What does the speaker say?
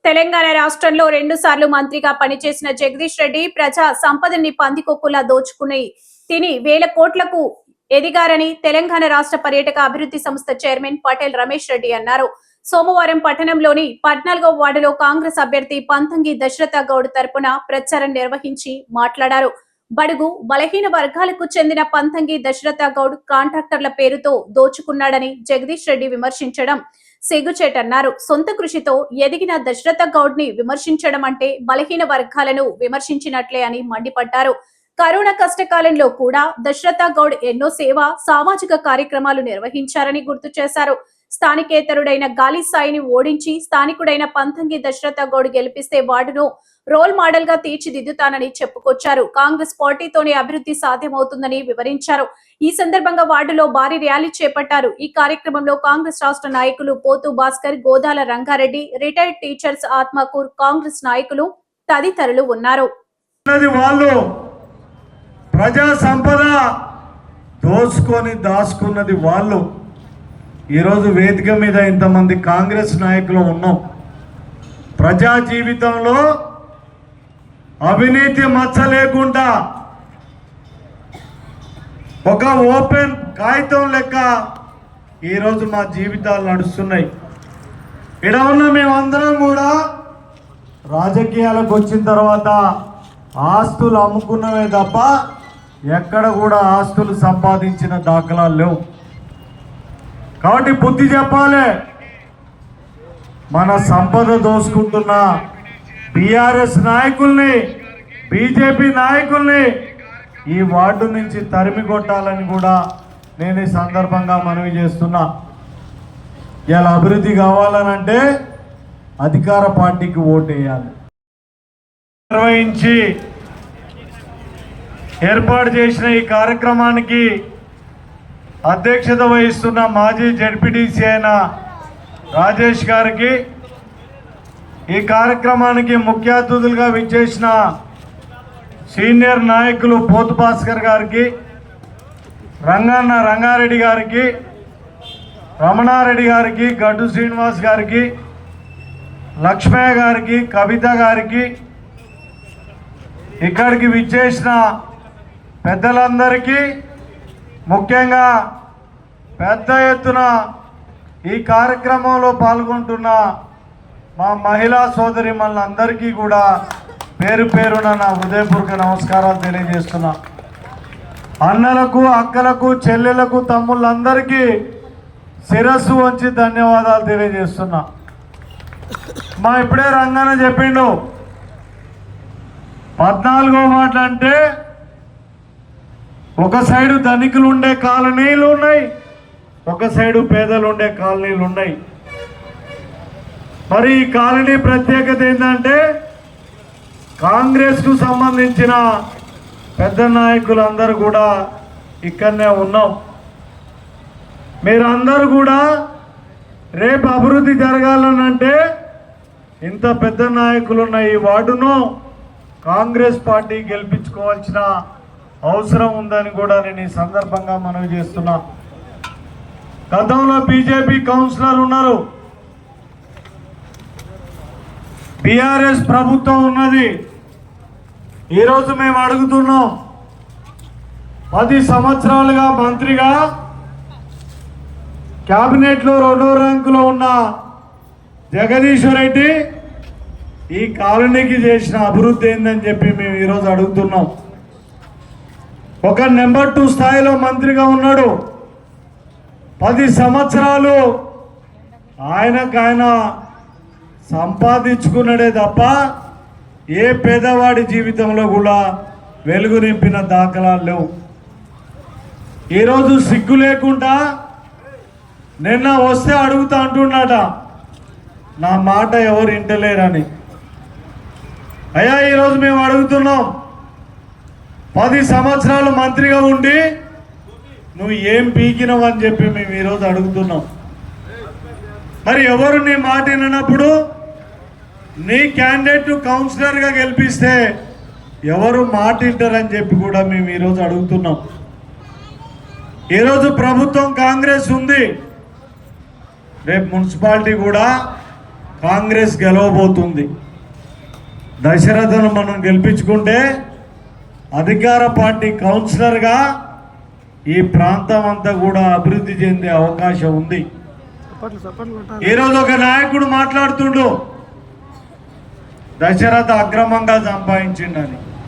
తెలంగాణ రాష్ట్రంలో 2 సార్లు మంత్రిగా పనిచేసిన జగదీష్ రెడ్డి ప్రజా సంపదని పందికొక్కులా దోచుకుని తిని వేల కోట్లకు ఎదిగారని తెలంగాణ రాష్ట్ర పర్యాటక అభివృద్ధి సంస్థ చైర్మన్ పటేల్ రమేష్ రెడ్డి అన్నారు. సోమవారం పట్టణంలోని 14వ వార్డులో కాంగ్రెస్ అభ్యర్థి పంతంగి దశరథ గౌడ్ తరపున ప్రచారం నిర్వహించి మాట్లాడారు. బడుగు బలహీన వర్గాలకు చెందిన పంతంగి దశరథ గౌడ్ కాంట్రాక్టర్ల పేరుతో దోచుకున్నాడని జగదీష్ రెడ్డి విమర్శించడం సిగ్గుచేటన్నారు. సొంత కృషితో ఎదిగిన దశరథ గౌడ్ ని విమర్శించడం అంటే బలహీన వర్గాలను విమర్శించినట్లే అని మండిపడ్డారు. కరోనా కష్టకాలంలో కూడా దశరథ గౌడ్ ఎన్నో సేవా సామాజిక కార్యక్రమాలు నిర్వహించారని గుర్తు చేశారు. స్థానికేతరుడైన గాలి సాయిని ఓడించి స్థానికుడైన పంతంగి దశరథ గౌడ్ గెలిపిస్తే వార్డును రోల్ మోడల్ గా తీర్చిదిద్దుతానని చెప్పుకొచ్చారు. కాంగ్రెస్ పార్టీతోనే అభివృద్ధి సాధ్యమవుతుందని వివరించారు. ఈ సందర్భంగా వార్డులో భారీ ర్యాలీ చేపట్టారు. ఈ కార్యక్రమంలో కాంగ్రెస్ రాష్ట్ర నాయకులు పోతు భాస్కర్, గోదాల రంగారెడ్డి, రిటైర్డ్ టీచర్స్ ఆత్మకూర్ కాంగ్రెస్ నాయకులు తదితరులు ఉన్నారు. ప్రజా సంపద దోచుకొని దాచుకున్నది వాళ్ళు. ఈరోజు వేదిక మీద ఇంతమంది కాంగ్రెస్ నాయకులు ఉన్నాం. ప్రజా జీవితంలో అవినీతి మచ్చ లేకుండా ఒక ఓపెన్ కాగితం లెక్క ఈరోజు మా జీవితాలు నడుస్తున్నాయి. ఇక్కడ ఉన్న మేమందరం కూడా రాజకీయాలకు వచ్చిన తర్వాత ఆస్తులు అమ్ముకున్నవే తప్ప ఎక్కడ కూడా ఆస్తులు సంపాదించిన దాఖలాలు లేవు. కాబట్టి బుద్ధి చెప్పాలి. మన సంపద దోసుకుంటున్న బీఆర్ఎస్ నాయకుల్ని, బీజేపీ నాయకుల్ని ఈ వార్డు నుంచి తరిమి కొట్టాలని కూడా నేను ఈ సందర్భంగా మనవి చేస్తున్నా. ఇలా అభివృద్ధి కావాలనంటే అధికార పార్టీకి ఓటేయాలి. నిర్వహించి ఏర్పాటు చేసిన ఈ కార్యక్రమానికి అధ్యక్షత వహిస్తున్న మాజీ జడ్పీటీసీ అయిన రాజేష్ గారికి, ఈ కార్యక్రమానికి ముఖ్య అతిథులుగా విచ్చేసిన సీనియర్ నాయకులు పోతు భాస్కర్ గారికి, రంగారెడ్డి గారికి, రమణారెడ్డి గారికి, గడ్డు శ్రీనివాస్ గారికి, లక్ష్మయ్య గారికి, కవిత గారికి, ఇక్కడికి విచ్చేసిన పెద్దలందరికీ, ముఖ్యంగా పెద్ద ఎత్తున ఈ కార్యక్రమంలో పాల్గొంటున్న మా మహిళా సోదరిమణులందరికీ కూడా పేరు పేరున నా హృదయపూర్వక నమస్కారాలు తెలియజేస్తున్నా. అన్నలకు, అక్కలకు, చెల్లెలకు, తమ్ముళ్ళందరికీ శిరస్సు వంచి ధన్యవాదాలు తెలియజేస్తున్నా. మా ఇప్పుడే రంగాన చెప్పిండు 14వ మాట అంటే ఒక సైడు ధనికులు ఉండే కాలనీలు ఉన్నాయి, ఒక సైడు పేదలు ఉండే కాలనీలు ఉన్నాయి. మరి ఈ కాలనీ ప్రత్యేకత ఏంటంటే కాంగ్రెస్కు సంబంధించిన పెద్ద నాయకులందరూ కూడా ఇక్కడనే ఉన్నాం. మీరందరూ కూడా రేపు అభివృద్ధి జరగాలనంటే ఇంత పెద్ద నాయకులున్న ఈ వార్డును కాంగ్రెస్ పార్టీ గెలిపించుకోవాల్సిన అవసరం ఉందని కూడా నేను ఈ సందర్భంగా మనవి చేస్తున్నా. గతంలో బీజేపీ కౌన్సిలర్ ఉన్నారు, బీఆర్ఎస్ ప్రభుత్వం ఉన్నది. ఈరోజు మేము అడుగుతున్నాం, 10 సంవత్సరాలుగా మంత్రిగా క్యాబినెట్లో 2వ ర్యాంకులో ఉన్న జగదీష్ రెడ్డి ఈ కాలనీకి చేసిన అభివృద్ధి ఏందని చెప్పి మేము ఈరోజు అడుగుతున్నాం. ఒక నెంబర్ 2 స్థాయిలో మంత్రిగా ఉన్నాడు. 10 సంవత్సరాలు ఆయన సంపాదించుకున్నాడే తప్ప ఏ పేదవాడి జీవితంలో కూడా వెలుగు నింపిన దాఖలాలు లేవు. ఈరోజు సిగ్గు లేకుండా నిన్న వస్తే అడుగుతా అంటున్నాట, నా మాట ఎవరు వింటలేరని. అయ్యా, ఈరోజు మేము అడుగుతున్నాం, 10 సంవత్సరాలు మంత్రిగా ఉండి నువ్వు ఏం పీకినవు అని చెప్పి మేము ఈరోజు అడుగుతున్నాం. మరి ఎవరు నీ మాట వినప్పుడు నీ క్యాండిడేట్ కౌన్సిలర్గా గెలిపిస్తే ఎవరు మాట వింటారని చెప్పి కూడా మేము ఈరోజు అడుగుతున్నాం. ఈరోజు ప్రభుత్వం కాంగ్రెస్ ఉంది, రేపు మున్సిపాలిటీ కూడా కాంగ్రెస్ గెలవబోతుంది. దశరథను మనం గెలిపించుకుంటే అధికార పార్టీ కౌన్సిలర్గా ఈ ప్రాంతం అంతా కూడా అభివృద్ధి చెందే అవకాశం ఉంది. ఈరోజు ఒక నాయకుడు మాట్లాడుతుండు దశరథ అక్రమంగా సంపాదించిండని.